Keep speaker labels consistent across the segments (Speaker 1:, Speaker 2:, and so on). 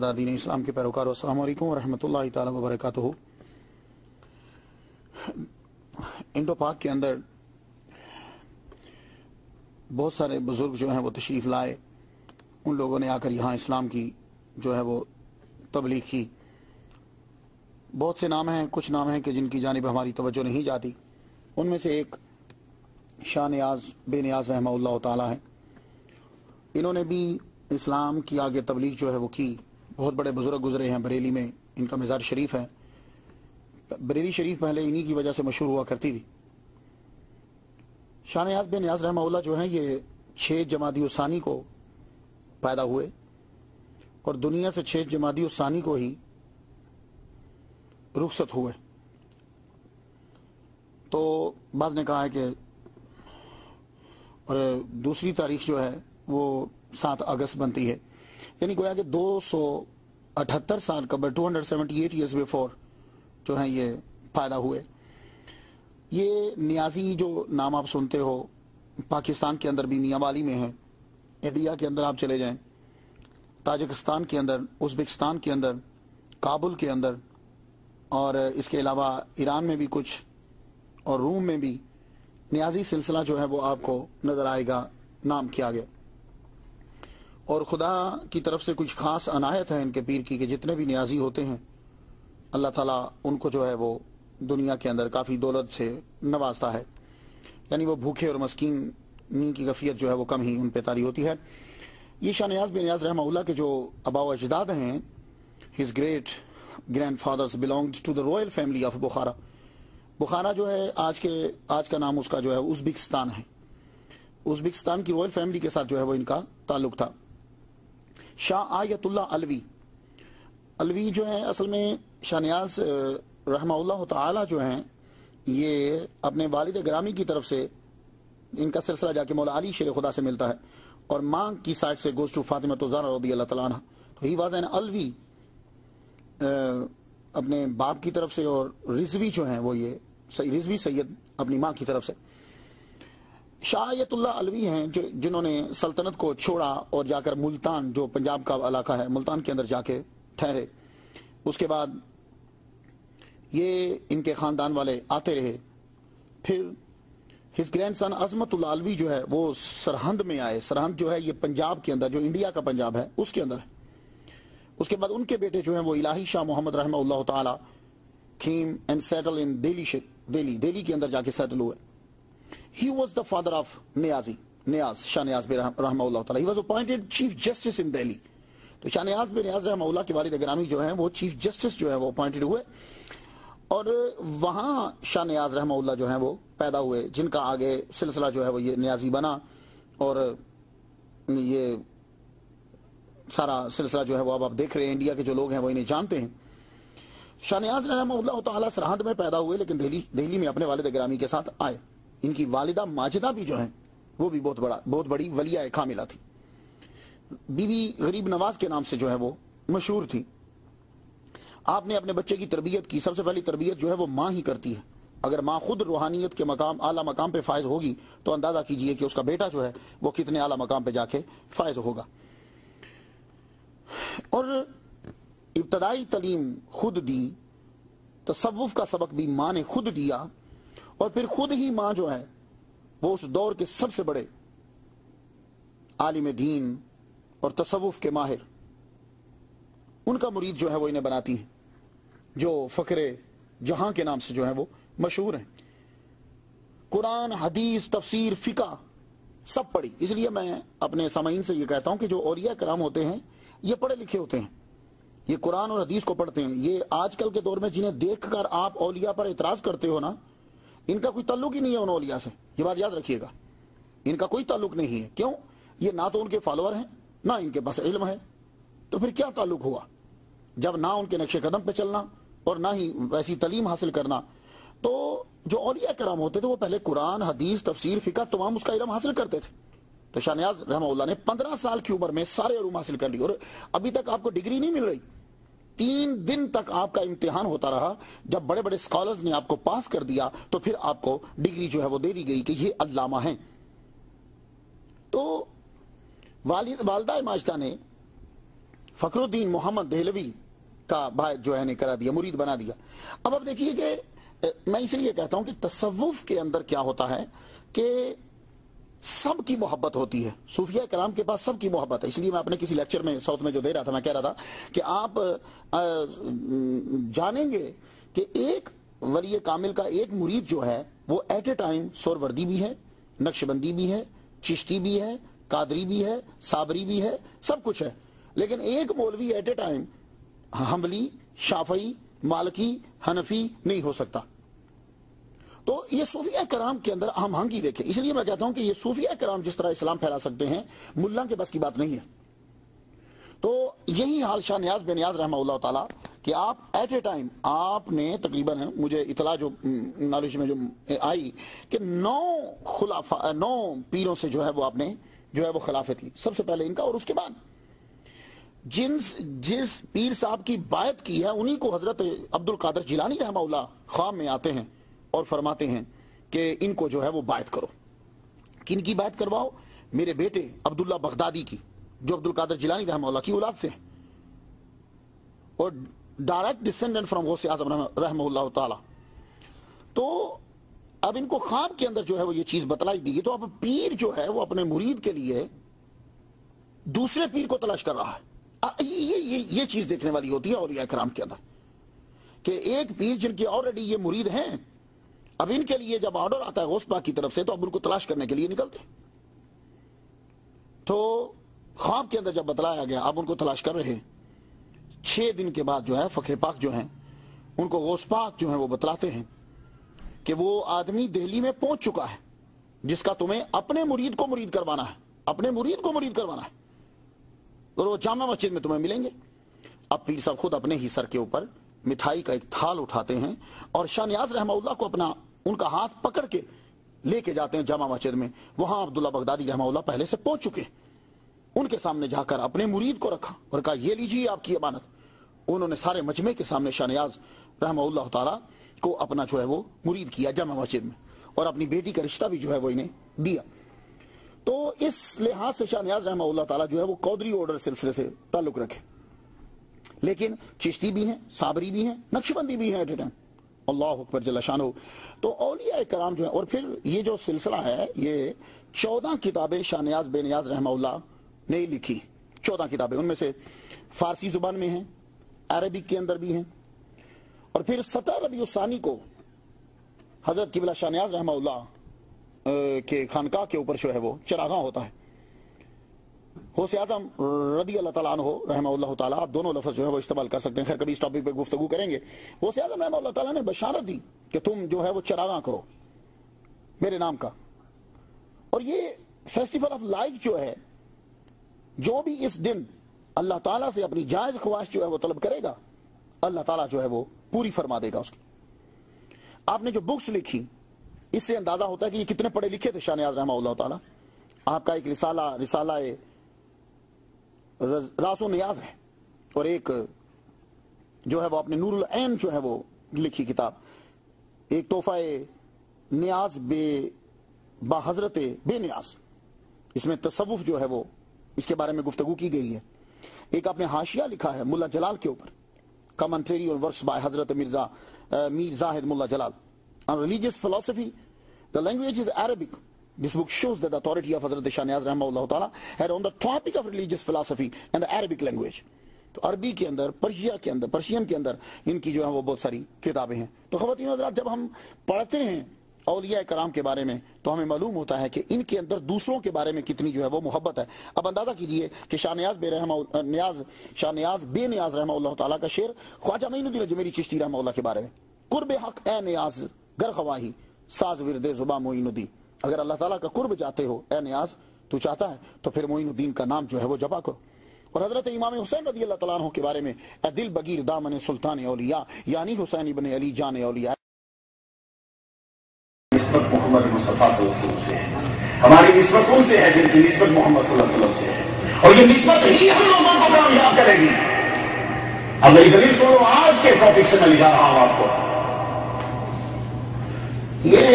Speaker 1: دین اسلام کے پیروکاروں السلام علیکم ورحمۃ اللہ تعالی وبرکاتہ۔ انڈو پاک کے اندر بہت سارے بزرگ جو ہیں وہ تشریف لائے، ان لوگوں نے آ کر یہاں اسلام کی جو ہے وہ تبلیغ کی۔ بہت سے نام ہیں، کچھ نام ہیں کہ جن کی جانب ہماری توجہ نہیں جاتی، ان میں سے ایک شاہ نیاز بے نیاز رحمہ اللہ تعالی ہے۔ انہوں نے بھی اسلام کی آگے تبلیغ جو ہے وہ کی۔ بہت بڑے بزرگ گزرے ہیں، بریلی میں ان کا مزار شریف ہے۔ بریلی شریف پہلے انہی کی وجہ سے مشہور ہوا کرتی تھی۔ شاہ نیاز بے نیاز رحمہ اللہ جو ہیں یہ 6 جمادی الثانی کو پیدا ہوئے اور دنیا سے 6 جمادی الثانی کو ہی رخصت ہوئے۔ تو بعض نے کہا ہے کہ اور دوسری تاریخ جو ہے وہ 7 اگست بنتی ہے، یعنی گویا کہ 278 سال قبل 278 ایئرز بیفور جو ہیں یہ پیدا ہوئے۔ یہ نیازی جو نام آپ سنتے ہو پاکستان کے اندر بھی میاں والی میں ہے، انڈیا کے اندر آپ چلے جائیں، تاجکستان کے اندر، ازبکستان کے اندر، کابل کے اندر، اور اس کے علاوہ ایران میں بھی کچھ اور روم میں بھی نیازی سلسلہ جو ہے وہ آپ کو نظر آئے گا نام کیا گیا۔ اور خدا کی طرف سے کچھ خاص عنایت ہے ان کے پیر کی کہ جتنے بھی نیازی ہوتے ہیں اللہ تعالیٰ ان کو جو ہے وہ دنیا کے اندر کافی دولت سے نوازتا ہے، یعنی وہ بھوکے اور مسکین کی کیفیت جو ہے وہ کم ہی ان پہ طاری ہوتی ہے۔ یہ شاہ نیاز بے نیاز رحمہ اللہ کے جو آبا و اجداد ہیں، his great grandfathers belonged to the royal family of Bukhara. Bukhara جو ہے آج کا نام اس کا جو ہے ازبکستان ہے۔ ازبکستان کی رائل فیملی کے ساتھ جو ہے وہ ان کا تعلق تھا۔ شاہ آیت اللہ علوی جو ہے اصل میں شاہ نیاز رحمہ اللہ تعالی جو ہیں یہ اپنے والد گرامی کی طرف سے ان کا سلسلہ جا کے مولا علی شیر خدا سے ملتا ہے، اور ماں کی سائڈ سے گوز ٹو فاطمہ زہرا رضی اللہ تعالیٰ عنہ۔ تو ہی واز این علوی اپنے باپ کی طرف سے، اور رضوی جو ہیں وہ یہ رضوی سید اپنی ماں کی طرف سے۔ شاہ آیت اللہ علوی ہیں جنہوں نے سلطنت کو چھوڑا اور جا کر ملتان جو پنجاب کا علاقہ ہے ملتان کے اندر جا کے ٹھہرے۔ اس کے بعد یہ ان کے خاندان والے آتے رہے۔ پھر ہز گرینڈ سن عظمت اللہ علوی جو ہے وہ سرہند میں آئے۔ سرہند جو ہے یہ پنجاب کے اندر، جو انڈیا کا پنجاب ہے اس کے اندر ہے۔ اس کے بعد ان کے بیٹے جو ہیں وہ الہی شاہ محمد رحمہ اللہ تعالی came and settled in Delhi کے اندر جا کے سیٹل ہوئے۔ He was the father of نیاز شاہ نیاز بے رحمہ اللہ تعالی۔ He was appointed chief justice in Delhi۔ تو شاہ نیاز بے نیاز رحمہ اللہ کے والد گرامی جو ہیں وہ چیف جسٹس جو ہے وہ اپوائنٹڈ ہوئے، اور وہاں شاہ نیاز رحمہ اللہ جو ہیں وہ پیدا ہوئے، جن کا آگے سلسلہ جو ہے وہ یہ نیازی بنا، اور یہ سارا سلسلہ جو ہے وہ اب آپ دیکھ رہے ہیں، انڈیا کے جو لوگ ہیں وہ انہیں جانتے ہیں۔ شاہ نیاز رحمہ اللہ تعالیٰ سرہند میں پیدا ہوئے، لیکن دہلی میں اپنے والد گرامی کے ساتھ آئے۔ ان کی والدہ ماجدہ بھی جو ہیں وہ بھی بہت بڑی ولیہ کاملہ تھی۔ بی بی غریب نواز کے نام سے جو ہے وہ مشہور تھی۔ آپ نے اپنے بچے کی تربیت کی، سب سے پہلی تربیت جو ہے وہ ماں ہی کرتی ہے۔ اگر ماں خود روحانیت کے اعلیٰ مقام پہ فائز ہوگی تو اندازہ کیجئے کہ اس کا بیٹا جو ہے وہ کتنے اعلیٰ مقام پہ جا کے فائز ہوگا۔ اور ابتدائی تعلیم خود دی، تصوف کا سبق بھی ماں نے خود دیا، اور پھر خود ہی ماں جو ہے وہ اس دور کے سب سے بڑے عالم دین اور تصوف کے ماہر، ان کا مرید جو ہے وہ انہیں بناتی ہیں، جو فقر جہاں کے نام سے جو ہے وہ مشہور ہیں۔ قرآن، حدیث، تفسیر، فقہ سب پڑھی۔ اس لیے میں اپنے سامعین سے یہ کہتا ہوں کہ جو اولیاء کرام ہوتے ہیں یہ پڑھے لکھے ہوتے ہیں، یہ قرآن اور حدیث کو پڑھتے ہیں۔ یہ آج کل کے دور میں جنہیں دیکھ کر آپ اولیاء پر اعتراض کرتے ہو نا، ان کا کوئی تعلق ہی نہیں ہے ان اولیاء سے، یہ بات یاد رکھیے گا، ان کا کوئی تعلق نہیں ہے۔ کیوں؟ یہ نہ تو ان کے فالوور ہیں، نہ ان کے پاس علم ہے، تو پھر کیا تعلق ہوا جب نہ ان کے نقش قدم پہ چلنا اور نہ ہی ویسی تعلیم حاصل کرنا۔ تو جو اولیاء کرام ہوتے تھے وہ پہلے قرآن، حدیث، تفسیر، فقہ تمام اس کا علم حاصل کرتے تھے۔ تو شاہ نیاز رحمہ اللہ نے 15 سال کی عمر میں سارے علوم حاصل کر لی، اور ابھی تک آپ کو ڈگری نہیں مل رہی۔ 3 دن تک آپ کا امتحان ہوتا رہا، جب بڑے بڑے اسکالرز نے آپ کو پاس کر دیا تو پھر آپ کو ڈگری جو ہے وہ دے دی گئی کہ یہ علامہ ہیں۔ تو والدہ ماجدہ نے فخر الدین محمد دہلوی کا بھائی جو ہے نے کرا دیا، مرید بنا دیا۔ اب دیکھیے کہ میں اس لیے کہتا ہوں کہ تصوف کے اندر کیا ہوتا ہے کہ سب کی محبت ہوتی ہے، صوفیاء کرام کے پاس سب کی محبت ہے۔ اس لیے میں اپنے کسی لیکچر میں ساؤتھ میں جو دے رہا تھا، میں کہہ رہا تھا کہ آپ جانیں گے کہ ایک ولی کامل کا ایک مرید جو ہے وہ ایٹ اے ٹائم سہروردی بھی ہے، نقشبندی بھی ہے، چشتی بھی ہے، قادری بھی ہے، صابری بھی ہے، سب کچھ ہے، لیکن ایک مولوی ایٹ اے ٹائم حنبلی، شافعی، مالکی، حنفی نہیں ہو سکتا۔ تو یہ صوفیاء کرام کے اندر ہم ہنگی دیکھیں، اس لیے میں کہتا ہوں کہ یہ صوفیاء کرام جس طرح اسلام پھیلا سکتے ہیں، ملا کے بس کی بات نہیں ہے۔ تو یہی حال شاہ نیاز بے نیاز رحمہ اللہ تعالیٰ کہ آپ ایٹ اے ٹائم آپ نے تقریباً مجھے اطلاع جو نالج میں جو آئی کہ 9 پیروں سے جو ہے وہ آپ نے جو ہے وہ خلافت لی، سب سے پہلے ان کا، اور اس کے بعد جس پیر صاحب کی بائت کی ہے انہی کو حضرت عبد القادر جیلانی رحمہ اللہ خواب میں آتے ہیں اور فرماتے ہیں کہ ان کو جو ہے وہ بائت کرو۔ کن کی بائت کرواؤ؟ میرے بیٹے عبداللہ بغدادی کی، جو عبد القادر جیلانی رحمہ اللہ کی اولاد سے ہیں اور ڈائریکٹ ڈسینڈنٹ فرام غوث اعظم رحمہ اللہ تعالی۔ تو اب ان کو خواب کے اندر جو ہے وہ یہ چیز بتلائی دی گئی، تو اب پیر جو ہے وہ اپنے مرید کے لیے دوسرے پیر کو تلاش کر رہا ہے۔ یہ چیز دیکھنے والی ہوتی ہے اولیاء کرام کے اندر کہ ایک پیر جن کے آلریڈی یہ مرید ہیں، اب ان کے لیے جب آرڈر آتا ہے غوث پاک کی طرف سے تو اب ان کو تلاش کرنے کے لیے نکلتے۔ تو خواب کے اندر جب بتلایا گیا اب ان کو تلاش کر رہے، 6 دن کے بعد جو ہے فخر پاک جو ہیں ان کو غوث پاک جو ہیں وہ بتلاتے ہیں کہ وہ آدمی دہلی میں پہنچ چکا ہے جس کا تمہیں اپنے مرید کو مرید کروانا ہے، اپنے مرید کو مرید کروانا ہے، اور وہ جامع مسجد میں تمہیں ملیں گے۔ اب پیر صاحب خود اپنے ہی سر کے اوپر مٹھائی کا ایک تھال اٹھاتے ہیں اور شاہ نیاز رحمہ اللہ کو ان کا ہاتھ پکڑ کے لے کے جاتے ہیں جامع مسجد میں۔ وہاں عبداللہ بغدادی رحمہ اللہ پہلے سے پہنچ چکے، ان کے سامنے جا کر اپنے مرید کو رکھا اور کہا یہ لیجیے آپ کی امانت۔ انہوں نے سارے مجمع کے سامنے شاہ نیاز رحمہ اللہ تعالیٰ کو اپنا جو ہے وہ مرید کیا جامع مسجد میں، اور اپنی بیٹی کا رشتہ بھی جو ہے وہ انہیں دیا۔ تو اس لحاظ سے شاہ نیاز رحمہ اللہ تعالیٰ جو ہے وہ قادری آرڈر سلسلے سے تعلق رکھے، لیکن چشتی بھی ہیں، صابری بھی ہیں، نقشبندی بھی ہیں ایٹ اے ٹائم۔ اللہ اکبر جل شانہ۔ تو اولیاء کرام جو ہیں، اور پھر یہ جو سلسلہ ہے یہ 14 کتابیں شاہ نیاز بے نیاز رحمہ اللہ نے لکھی، 14 کتابیں، ان میں سے فارسی زبان میں ہیں، عربک کے اندر بھی ہیں، اور پھر 17 ربیع الثانی کو حضرت قبلہ شاہ نیاز رحمہ اللہ کے خانقاہ کے اوپر جو ہے وہ چراغاں ہوتا ہے۔ غوث اعظم رضی اللہ تعالیٰ عنہ رحمہ اللہ تعالیٰ، آپ دونوں لفظ جو ہے وہ استعمال کر سکتے ہیں، خیر کبھی اس ٹاپک پہ گفتگو کریں گے۔ غوث اعظم رحمہ اللہ تعالیٰ نے بشارت دی کہ تم جو ہے وہ چراغاں کرو میرے نام کا، اور یہ فیسٹیول آف لائٹ جو ہے، جو بھی اس دن اللہ تعالیٰ سے اپنی جائز خواہش جو ہے وہ طلب کرے گا، اللہ تعالیٰ جو ہے وہ پوری فرما دے گا اس کی۔ آپ نے جو بکس لکھی اس سے اندازہ ہوتا ہے کہ یہ کتنے پڑھے لکھے تھے شاہ نیاز رحمہ اللہ تعالیٰ۔ آپ کا ایک رسالہ راس و نیاز ہے، اور ایک جو ہے وہ اپنے نور العین جو ہے وہ لکھی کتاب، ایک تحفہ نیاز با حضرت بے نیاز، اس میں تصوف جو ہے وہ اس کے بارے میں گفتگو کی گئی ہے۔ ایک آپ نے حاشیہ لکھا ہے ملا جلال کے اوپر، کمنٹری آن ورکس بائی حضرت میر زاہد ملا جلال on religious philosophy. The language is Arabic. This book shows that the authority of Hazrat Shah Niaz Rahimahullah Ta'ala had on the topic of religious philosophy and the Arabic language. تو عربی کے اندر، Persian کے اندر ان کی جو ہے وہ بہت ساری کتابیں ہیں۔ تو خواتین حضرات، جب ہم پڑھتے ہیں اولیاء کرام کے بارے میں تو ہمیں معلوم ہوتا ہے کہ ان کے اندر دوسروں کے بارے میں کتنی جو ہے وہ محبت ہے۔ اب اندازہ کیجئے کہ شاہ نیاز بے نیاز رحمہ اللہ تعالیٰ کا شعر خواجہ معین الدین اجمیری چشتی رحمہ اللہ کے بارے میں، قرب حق اے نیاز گر خواہی ساز ورد زباں معین الدین۔ اگر اللہ تعالیٰ کا قرب چاہتے ہو اے نیاز، تو چاہتا ہے تو پھر معین الدین کا نام جو ہے وہ جپا کرو۔ اور حضرت امام حسین رضی اللہ تعالیٰ عنہ کے بارے میں اے دل بگیر دامن سلطان اولیاء، یعنی حسین ابن علی جان اولیاء۔
Speaker 2: نسبت محمد مصطفیٰ صلی اللہ علیہ وسلم سے ہے، ہماری نسبت ان سے ہے جن کی نسبت محمد صلی اللہ علیہ وسلم سے ہے، اور یہ نسبت ہی ہم لوگوں کو کامیاب کرے گی۔ اب میری دلیل سنو، آج کے ٹاپک سے میں لے جا رہا ہوں آپ کو۔ یہ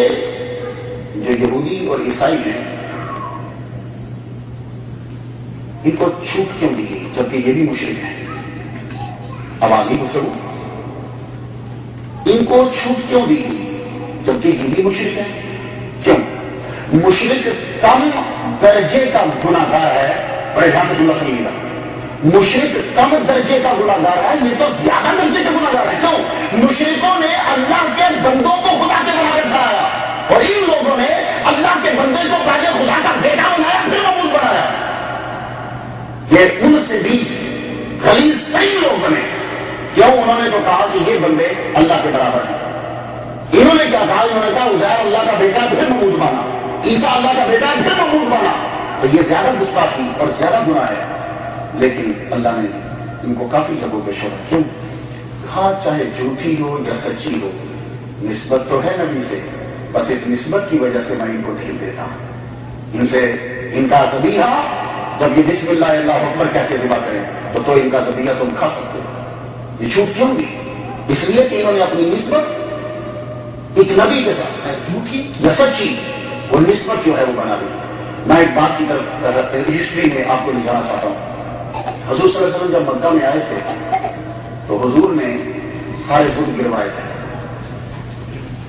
Speaker 2: جو یہودی اور عیسائی ہیں، ان کو چھوٹ کیوں دی گئی جبکہ یہ بھی مشرک ہیں؟ اب آگے گفتگو، ان کو چھوٹ کیوں دی گئی جبکہ یہ بھی مشرک ہیں؟ کیوں؟ مشرک کم درجے کا گناہ گار ہے، بڑے دھیان سے جملہ سنیے گا، مشرک کم درجے کا گناہ گار ہے، یہ تو زیادہ درجے کا گناہ گار ہے۔ کیوں؟ مشرکوں نے اللہ کے بندوں کو خدا کے برابر ٹھہرایا، اور ان لوگوں نے اللہ کے بندے کو پہلے خدا کا بیٹا بنایا پھر معبود بنایا۔ یہ ان سے بھی غلیظ ترین لوگ بنے۔ کیوں؟ انہوں نے تو کہا کہ یہ بندے اللہ کے برابر ہیں۔ انہوں نے کیا کہا؟ انہوں نے کہا عزیر اللہ کا بیٹا پھر معبود بنا، عیسیٰ اللہ کا بیٹا پھر معبود بنا۔ تو یہ زیادہ گستاخی اور زیادہ گناہ ہے۔ لیکن اللہ نے ان کو کافی جگہوں پہ چھوڑا۔ کیوں؟ کہا چاہے جھوٹی ہو یا سچی ہو، نسبت تو ہے نبی سے، بس اس نسبت کی وجہ سے میں ان کو ڈھیل دیتا ہوں۔ ان سے ان کا ذبیحہ جب یہ بسم اللہ اللہ اکبر کہہ کے ذبح کریں تو ان کا ذبیحہ تم کھا سکتے ہو۔ یہ جھوٹ کیوں دی؟ اس لیے کہ انہوں نے اپنی نسبت ایک نبی کے ساتھ، جھوٹی یا سچی، وہ نسبت جو ہے وہ بنا دی۔ میں ایک بات کی طرف ہسٹری میں آپ کو لے جانا چاہتا ہوں۔ حضور صلی اللہ علیہ وسلم جب مکہ میں آئے تھے تو حضور نے سارے بت گروائے تھے،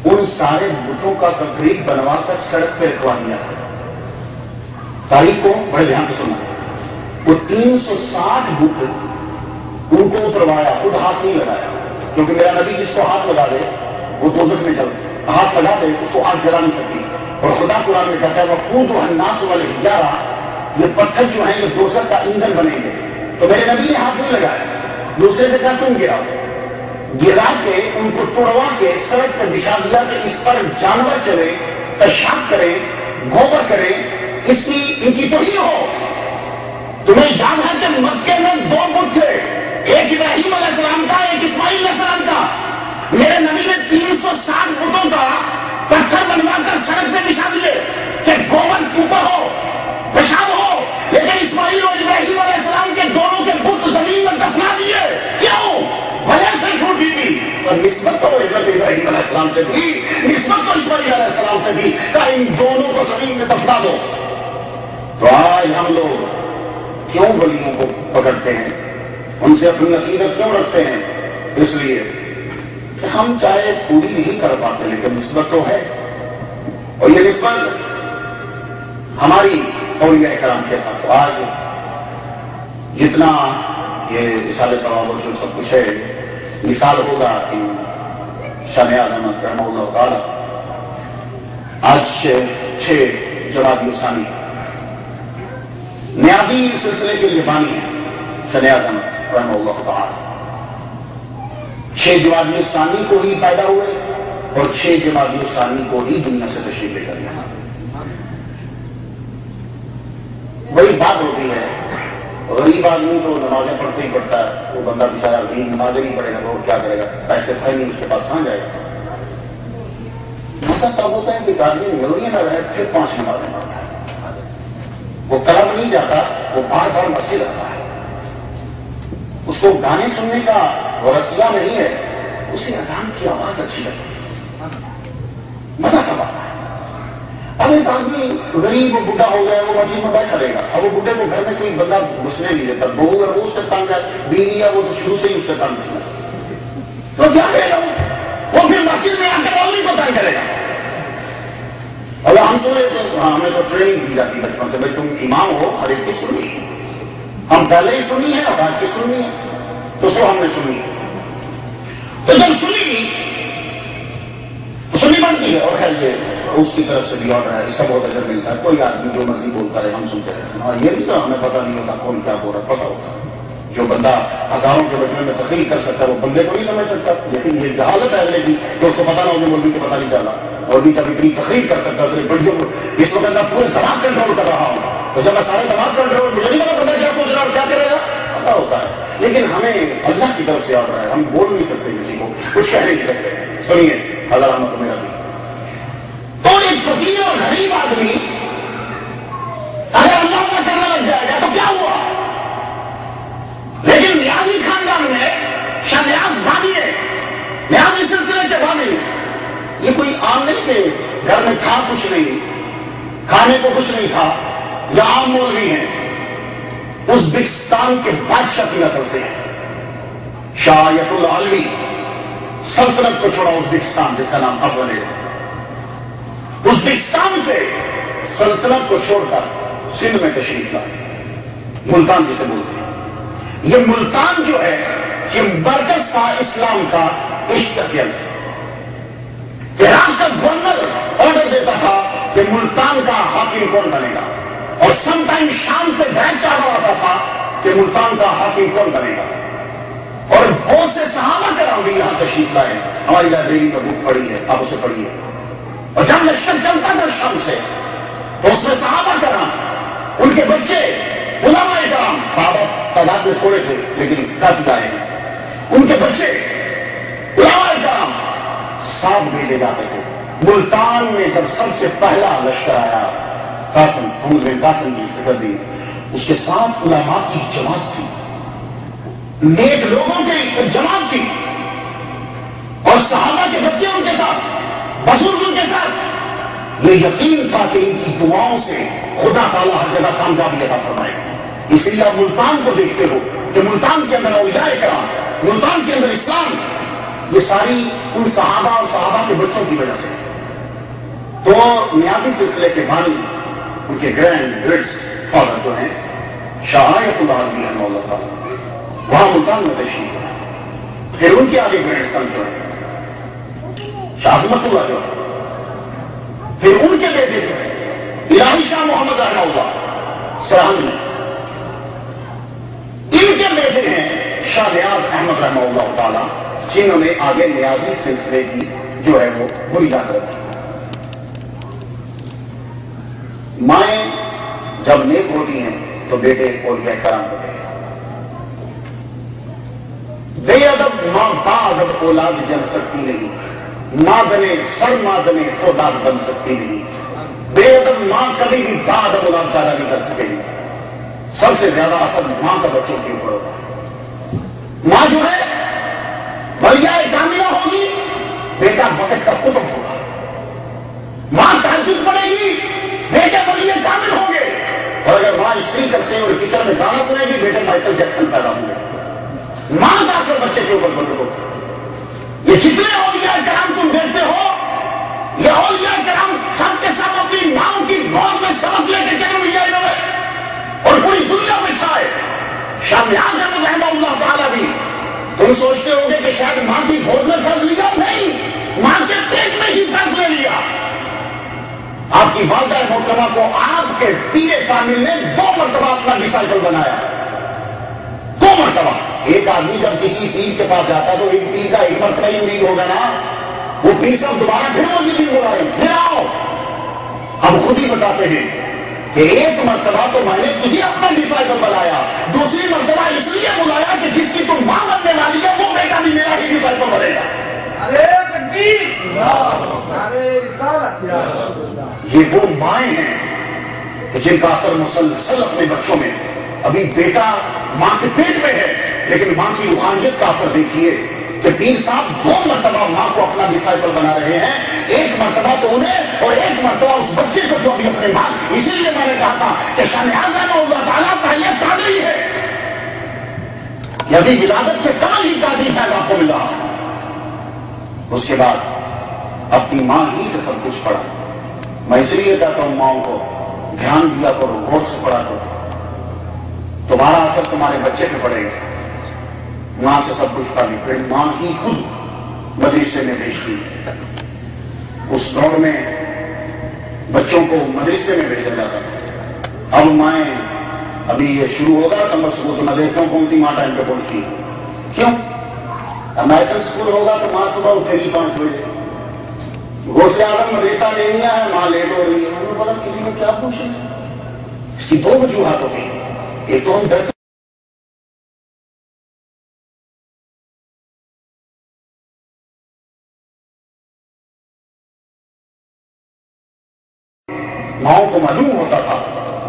Speaker 2: ان سارے بتوں کا کنکریٹ بنوا کر سڑک پہ رکھوا دیا تھا۔ تاریخ کو بڑے دھیان سے سننا، وہ 360 بت ان کو اتروایا، خود ہاتھ نہیں لگایا، کیونکہ میرا نبی جس کو ہاتھ لگا دے وہ دوزخ میں چل، ہاتھ لگا دے اس کو آگ جلا نہیں سکتی۔ اور خدا قرآن میں کہتا ہے وَقُودُهَا النَّاسُ وَالْحِجَارَةُ، یہ پتھر جو ہیں یہ دوزخ کا ایندھن بنیں گے۔ تو میرے نبی نے ہاتھ نہیں لگایا، دوسرے سے کہا تم گرا کے ان کو توڑوا کے سڑک پر بچھا دیا کہ اس پر جانور چلے، پیشاب کرے، گوبر کرے، اس کی ان کی توہین ہو۔ تمہیں یاد ہے کہ مکے میں 2 بت تھے، ایک ابراہیم علیہ السلام کا، ایک اسماعیل علیہ السلام کا۔ میرے نبی نے 360 بتوں کا پتھر بنوا کر سڑک پہ بچھا دیے کہ گوبر اوپر ہو، پیشاب ہو، لیکن اسماعیل اور ابراہیم علیہ السلام کے دونوں کے بت زمین میں دفنا دیے۔ کیوں؟ وجہ سے چھوٹی تھی، اور نسبت تو حضرت ابراہیم علیہ السلام سے بھی، نسبت تو اسماعیل علیہ السلام سے بھی، کہ ان دونوں کو زمین میں دفنا دو۔ تو آج ہم لوگ کیوں ولیوں کو پکڑتے ہیں، ان سے اپنی عقیدت کیوں رکھتے ہیں؟ اس لیے کہ ہم چاہے پوری نہیں کر پاتے لیکن نسبت تو ہے، اور یہ نسبت ہماری اولیاء کرام کے ساتھ۔ آج جتنا یہ رسالہ ثواب اور جو سب کچھ ہے، یہ سال ہوگا کہ شاہ نیاز احمد رحمہ اللہ تعالی آج 6 جمادی الثانی نیازی سلسلے کے یہ بانی ہے، شاہ نیاز احمد رحمہ اللہ تعالی 6 جمادی الثانی کو ہی پیدا ہوئے اور 6 جمادی الثانی کو ہی دنیا سے تشریف لے کر گئے۔ بڑی بات ہوتی ہے، غریب آدمی تو نمازیں پڑھتے ہی پڑھتا ہے، وہ بندہ بیچارہ غریب نمازیں نہیں پڑھے گا تو کیا کرے گا؟ پیسے تھے نہیں اس کے پاس، کہاں جائے گا؟ ایسا تب ہوتا ہے کہ آدمی ملین نہ رہے پھر 5 نمازیں پڑھتا ہے، وہ کلب نہیں جاتا، وہ بار بار مسجد آتا ہے، اس کو گانے سننے کا رسیہ نہیں ہے، اسے اذان کی آواز اچھی لگتی ہے، مزہ کب آتا ہے۔ اب ایک آدمی غریب و بڈھا ہو گیا، وہ مسجد میں بیٹھا رہے گا، اب وہ بڈھے کو گھر میں کوئی بندہ گھسنے نہیں دیتا، بہو ہے وہ اس سے تنگ ہے، بیوی ہے وہ تو شروع سے ہی اس سے تنگ ہے، تو کیا کرے گا وہ پھر مسجد میں آ کر اولادی کو تنگ کرے گا۔ اور ہم سنے تو ہمیں تو ٹریننگ دی جاتی بچپن سے، بھائی تم امام ہو ہر ایک کی سننی، ہم پہلے ہی سنی ہے اور آج کی سننی ہے، تو سو ہم نے سنی، تو جب سنی تو سنی بنتی ہے۔ اور خیر یہ اس کی طرف سے بھی آرڈر ہے، اس کا بہت اجر ملتا ہے، کوئی آدمی جو مرضی بولتا رہے ہم سنتے رہتے ہیں، اور یہ بھی تو ہمیں پتہ نہیں ہوتا کون کیا بول رہا، پتہ ہوتا ہے۔ جو بندہ ہزاروں کے مجموعے میں تقریر کر سکتا ہے وہ بندے کو نہیں سمجھ سکتا، لیکن یہ جہالت ہے اگلے کی تو اس کو پتہ نہ ہو کہ مولوی کو پتہ نہیں چلا، اور بھی جب اتنی تقریر کر سکتا ہے تو اس وقت میں پورے دماغ کنٹرول کر رہا ہوں، تو جب میں سارے دماغ کنٹرول، مجھے نہیں پتا کیا سوچ رہا اور کیا کرے گا، پتہ ہوتا ہے، لیکن ہمیں اللہ کی طرف سے آرڈر ہے، ہم بول نہیں سکتے کسی کو، کچھ کہہ نہیں سکتے۔ سنیے حضرت احمد میرا بھی تو ایک فقیر اور غریب آدمی اگر اللہ کرنے لگ جائے گا تو کیا ہوا؟ لیکن نیازی خاندان میں شاہ نیاز بانی ہے، نیازی سلسلے کے بانی، یہ کوئی عام نہیں کہ گھر میں تھا کچھ نہیں، کھانے کو کچھ نہیں تھا، یا عام مولوی ہیں، ازبکستان کے بادشاہ کی نسل سے ہیں. شاہ آیت اللہ علوی سلطنت کو چھوڑا ازبکستان جس کا نام اب بنے. ازبکستان سے سلطنت کو چھوڑ کر سندھ میں تشریف لائے, ملتان جسے بولتے ہیں. یہ ملتان جو ہے یہ مرکز تھا اسلام کا اشتکل. عراق کا گورنر آرڈر دیتا تھا کہ ملتان کا حاکم کون بنے گا, اور سم ٹائم شام سے ڈائریکٹ آرڈر آتا تھا کہ ملتان کا حاکم کون بنے گا. اور بہت سے صحابہ کرام بھی یہاں تشریف لائے. ہماری لائبریری میں بک پڑھی ہے, آپ اسے پڑھیے. اور جب لشکر چلتا تھا شام سے تو اس میں صحابہ کرام, ان کے بچے, علماء کرام, صحابہ تعداد میں تھوڑے تھے لیکن کافی آئے, ان کے بچے علماء کرام ساتھ بھیجے جاتے تھے. ملتان میں جب سب سے پہلا لشکر آیا, قاسم محمد بن قاسم کی ذکر دی, اس کے ساتھ علماء کی جماعت تھی, نیک لوگوں کی ایک جماعت تھی, اور صحابہ کے بچے ان کے ساتھ, بزرگ ان کے ساتھ. یہ یقین تھا کہ ان کی دعاؤں سے خدا تعالیٰ ہر جگہ کامیابی عطا فرمائے. اس لیے آپ ملتان کو دیکھتے ہو کہ ملتان کے اندر اولیاء کرام, ملتان کے اندر اسلام, یہ ساری ان صحابہ اور صحابہ کے بچوں کی وجہ سے. تو نیازی سلسلے کے بانی, ان کے گرینڈ فادر جو ہیں شاہ آیت اللہ علیہ رحمہ اللہ تعالیٰ, وہاں ملتان میں تشریف ہے. پھر ان کے آگے گرینڈ سن جو ہے شاہ عظمت اللہ جو ہے, پھر ان کے بیٹے جو ہے الہی شاہ محمد رحمہ اللہ سرہند میں, ان کے بیٹے ہیں شاہ نیاز احمد رحمہ اللہ تعالیٰ, جنہوں نے آگے نیازی سلسلے کی جو ہے وہ بنیاد رکھی. مائیں جب نیک ہوتی ہیں تو بیٹے اولیاء کرام ہوتے ہیں. بے ادب ماں با ادب اولاد جن سکتی نہیں, مادنے سر مادنے فولاد بن سکتی نہیں. بے ادب ماں کبھی بھی با ادب اولاد پیدا نہیں کر سکے گی. سب سے زیادہ اثر ماں کا بچوں کے اوپر ہوتا ہے. ماں جو ہے ولیاء کاملہ ہوگی, بیٹا وقت کا قطب ہوگا. ماں تہجد پڑھے گی, بیٹے ولیاء کامل ہوں گے. اور اگر ماں استری کرتے ہیں اور کچن میں گانا سنے گی, بیٹے مائیکل جیکسن پیدا ہوں گے. ماں کا اثر بچے کے اوپر ضرور ہوگا. یہ جتنے اولیاء کرام تم دیکھتے ہو, یہ اولیاء کرام سب کے سب اپنی ماں کی موت میں سبق لے کے جنم لیا انہوں نے اور پوری دنیا میں چھائے. شاہ نیاز احمد رحمہ اللہ تعالیٰ بھی, تم سوچتے ہو گے کہ شاید ماں کی گود میں پھنس لیا, نہیں, ماں کے پیٹ میں ہی پھنس لے لیا. آپ کی والدہ محترمہ کو آپ کے پیر کامل نے 2 مرتبہ اپنا ڈسائپل بنایا, 2 مرتبہ. ایک آدمی جب کسی پیر کے پاس جاتا تو ایک پیر کا ایک مرتبہ ہی امید ہوگا نا, وہ پیر صاحب دوبارہ پھر وہ یہ بلا رہے پھر آؤ. اب خود ہی بتاتے ہیں کہ ایک مرتبہ تو میں نے تجھے اپنا ڈسائپل بنایا, دوسری مرتبہ اس لیے بلایا کہ جس کی تم ماں بننے والی ہے وہ بیٹا بھی میرا ہی ڈسائپل بنے گا. یہ وہ مائیں ہیں کہ جن کا اثر مسلسل اپنے بچوں میں, ابھی بیٹا ماں کے پیٹ میں ہے لیکن ماں کی روحانیت کا اثر دیکھیے کہ پیر صاحب 2 مرتبہ ماں کو اپنا ڈسائپل بنا رہے ہیں, ایک مرتبہ تو انہیں اور ایک مرتبہ اس بچے کو جو ابھی اپنے ماں. اسی لیے میں نے کہا تھا کہ شاہ نیاز رحمہ اللہ تعالیٰ پہلے قادری ہے, یہ ابھی ولادت سے کمال ہی قادری فیض آپ کو مل رہا. اس کے بعد اپنی ماں ہی سے سب کچھ پڑھا. میں اس لیے کہتا ہوں ماؤں کو دھیان دیا کرو, غور سے پڑھا کرو, تمہارا اثر تمہارے بچے پہ پڑے گا. ماں سے سب کچھ پڑھ لی, پھر ماں ہی خود مدرسے میں بھیجتی. اس دور میں بچوں کو مدرسے میں بھیجا جاتا تھا. اب مائیں, ابھی یہ شروع ہوگا سمر اسکول تو میں دیکھتا ہوں کون سی ماں ٹائم پہ پہنچتی ہے. کیوں؟ امریکن اسکول ہوگا تو ماں صبح اٹھے گی 5 بجے. غوث اعظم مدرسہ لے لیا ہے, ماں لیٹ ہو رہی ہے. انہوں نے بولا کسی کو کیا پوچھے. اس کی 2 وجوہات ہوتی ہیں. ایک تو ہم ڈرتے ماؤں کو معلوم ہوتا تھا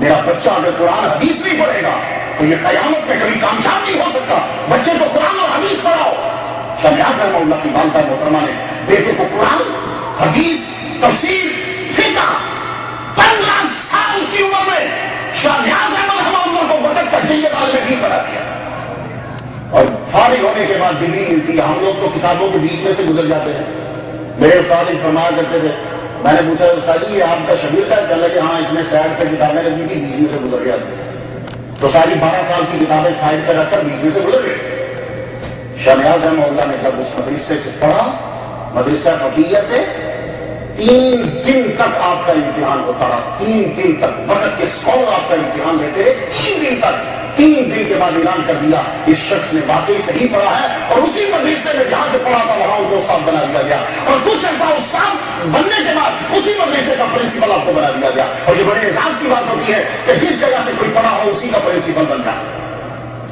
Speaker 2: میرا بچہ اگر قرآن حدیث نہیں پڑھے گا تو یہ قیامت میں کبھی کامیاب نہیں ہو سکتا. بچے کو قرآن اور حدیث پڑھاؤ. شاہ نیاز رحمہ اللہ کی والدہ محترمہ نے بیٹے کو قرآن, حدیث, تفسیر, فقہ 15 سال کی عمر میں شاہ نیاز رحمہ اللہ کو وقت کا جیت سال میں بھی پڑھا دیا اور فارغ ہونے کے بعد ڈگری ملتی ہے. ہم لوگ تو کتابوں کے بیچ میں سے گزر جاتے ہیں. میرے استاد فرمایا کرتے تھے, میں نے پوچھا استاد جی یہ آپ کا شاگرد ہے؟ کہنے لگے ہاں اس میں سائڈ پہ کتابیں رکھی تھی بیچ میں سے گزر گیا. تو ساری 12 سال کی کتابیں سائڈ پہ رکھ کر بیچ میں سے گزر گئے. شاہ نیاز رحمہ اللہ نے جب اس مدرسے سے پڑھا, مدرسہ فقیہ سے, 3 دن تک آپ کا امتحان ہوتا رہا. 3 دن تک وقت کے اسکالر آپ کا امتحان لیتے رہے. 3 دن تک. 3 دن کے بعد اعلان کر دیا اس شخص نے واقعی صحیح پڑھا ہے, اور اسی مدرسے میں جہاں سے پڑھا تھا وہاں ان کو استاد بنا دیا گیا. اور کچھ ایسا استاد بننے کے بعد اسی مدرسے کا پرنسپل آپ کو بنا دیا گیا. اور یہ بڑے اعزاز کی بات ہوتی ہے کہ جس جگہ سے کوئی پڑھا ہو اسی کا پرنسپل بن جائے.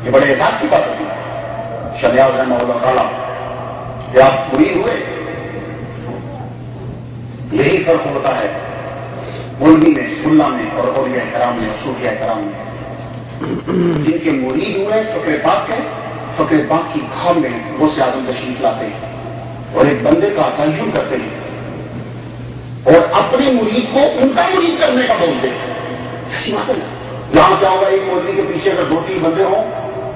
Speaker 2: یہ بڑے اعزاز کی بات ہوتی ہے. شاہ نیاز رحمہ اللہ تعالیٰ کہ آپ مرید ہوئے, یہی فرق ہوتا ہے مولوی میں, ملا میں, اور اولیاء کرام میں اور صوفیاء کرام میں. جن کے مرید ہوئے فقر پاک ہے, فقر پاک کی گھام میں غوث اعظم تشریف لاتے ہیں اور ایک بندے کا تعین کرتے ہیں اور اپنے مرید کو ان کا مرید کرنے کا بولتے ہیں. ایسی بات ہے. یہاں کیا ہوگا, ایک مولوی کے پیچھے اگر 2-3 بندے ہوں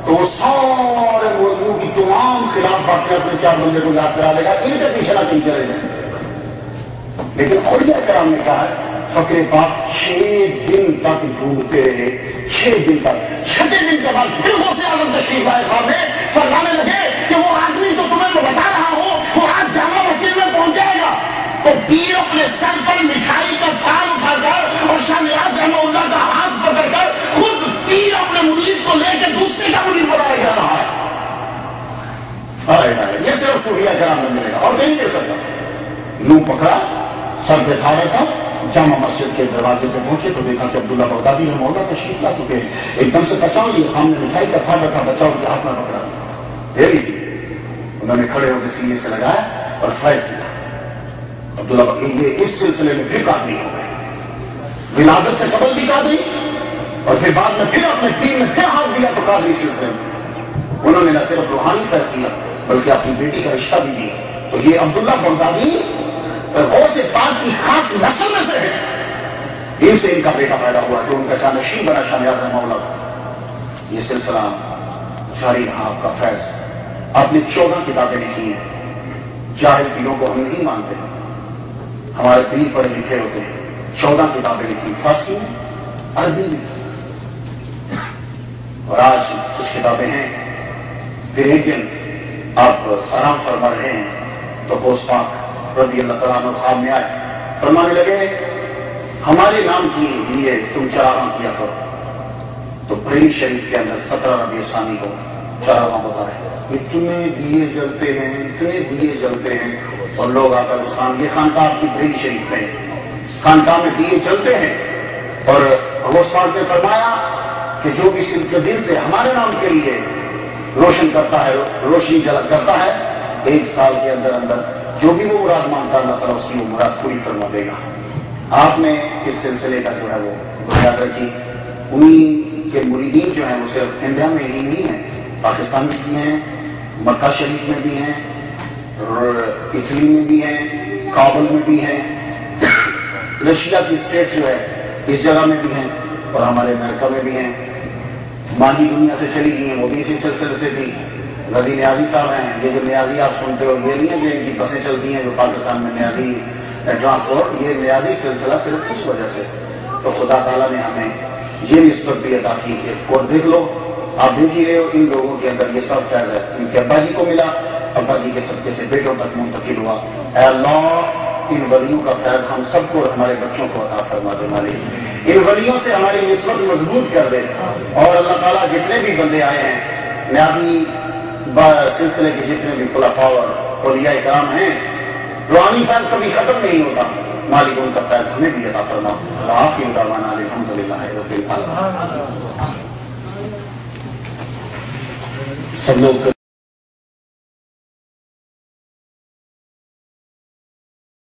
Speaker 2: تو وہ سارے مولویوں کی تمام خلاف باتیں اپنے 4 بندے کو یاد کرا دے گا, ان کے پیچھے نہ کہیں چلے جائیں. لیکن اولیاء کرام نے کہا ہے فقر پاک 6 دن تک ڈھونڈتے رہے. 6 دن تک. 6 دن کے بعد پھر غوث اعظم تشریف لائے خواب میں, فرمانے لگے کہ وہ آدمی جو تمہیں میں بتا رہا ہوں وہ آج جامع مسجد میں پہنچ جائے گا. تو پیر اپنے سر پر مٹھائی کا تھال اٹھا کر اور شاہ نیاز رحمہ اللہ کا ہاتھ پکڑ کر خود پیر اپنے مرید کو لے کے دوسرے کا مرید بنا جا رہا ہے. یہ صرف صوفیاء کرام میں ملے گا اور کہیں مل سکتا. یوں پکڑا, سر پہ تھا رہا تھا, جامع مسجد کے دروازے پہ پہنچے تو دیکھا کہ عبداللہ بغدادی رحمہ اللہ تشریف لا چکے ہیں. ایک دم سے پہچان لیے, سامنے مٹھائی کا تھا رکھا, بچہ ان کے ہاتھ میں پکڑا دے لیجیے. انہوں نے کھڑے ہو کے سینے سے لگایا اور فیض کیا. عبداللہ یہ اس سلسلے میں پھر قادری ہو گئے. ولادت سے قبل بھی قادری اور پھر بعد میں پھر اپنے پیر میں پھر ہاتھ دیا تو قادری سلسلے میں. انہوں نے نہ صرف روحانی فیض کیا بلکہ اپنی بیٹی کا رشتہ بھی دیا. تو یہ عبداللہ بغدادی غوث پاک کی خاص نسل میں سے ہے. ان سے ان کا بیٹا پیدا ہوا جو ان کا جانشین بنا شاہ نیاز رحمہ اللہ. یہ سلسلہ جاری رہا آپ کا فیض. آپ نے 14 کتابیں لکھی ہیں. جاہل پیروں کو ہم نہیں مانتے, ہمارے پیر پڑھے لکھے ہوتے ہیں. 14 کتابیں لکھی, فارسی میں, عربی میں, اور آج کچھ کتابیں ہیں. پھر ایک دن آپ آرام فرما رہے ہیں تو غوث پاک رضی اللہ تعالیٰ عنہ خواب میں آئے, فرمانے لگے ہمارے نام کے لیے تم چراغاں کیا کرو. تو بریلی شریف کے اندر 17 ربیع ثانی کو چراغاں ہوتا ہے. اتنے دیے جلتے ہیں, اتنے دیے جلتے ہیں, اور لوگ آ کر اس خان, یہ خانقاہ آپ کی بریلی شریف میں, خانقاہ میں دیے جلتے ہیں. اور غوث پاک نے فرمایا کہ جو بھی سن کے دل سے ہمارے نام کے لیے روشن کرتا ہے, روشنی جلا کرتا ہے, 1 سال کے اندر اندر جو بھی وہ مراد مانگتا ہے اللہ تعالیٰ اس کی وہ مراد پوری فرما دے گا. آپ نے اس سلسلے کا جو ہے وہ بنیاد رکھی. انہی کے مریدین جو ہیں وہ صرف انڈیا میں ہی نہیں ہیں, پاکستان میں بھی ہیں, مکہ شریف میں بھی ہیں, اٹلی میں بھی ہیں, کابل میں بھی ہیں, رشیا کی اسٹیٹ جو ہے اس جگہ میں بھی ہیں, اور ہمارے امریکہ میں بھی ہیں. ماضی دنیا سے چلی گئی ہیں وہ بھی اسی سلسلے سے تھی. رضی نیازی صاحب ہیں, یہ جو نیازی آپ سنتے ہو یہ نہیں ہے کہ ان کی بسیں چلتی ہیں جو پاکستان میں نیازی ٹرانسپورٹ, یہ نیازی سلسلہ صرف اس وجہ سے. تو خدا تعالیٰ نے ہمیں یہ نسبت بھی عطا کی ہے. اور دیکھ لو, آپ دیکھ ہی رہے ہو ان لوگوں کے اندر یہ سب فیض ہے. ان کے ابا جی کو ملا, ابا جی کے صدقے سے بیٹوں تک منتقل ہوا. اے اللہ ان ولیوں کا فیض ہم سب کو اور ہمارے بچوں کو عطا فرما دے. مالک ان ولیوں سے ہماری نسبت مضبوط کر دے. اور اللہ تعالیٰ جتنے بھی بندے آئے ہیں نیازی سلسلے کے جتنے بھی خلفاء اور اولیاء کرام ہیں, روحانی فیض کبھی ختم نہیں ہوتا. مالک ان کا فیض ہمیں بھی عطا فرما. وآخر دعوانا الحمدللہ رب العالمین. سب لوگ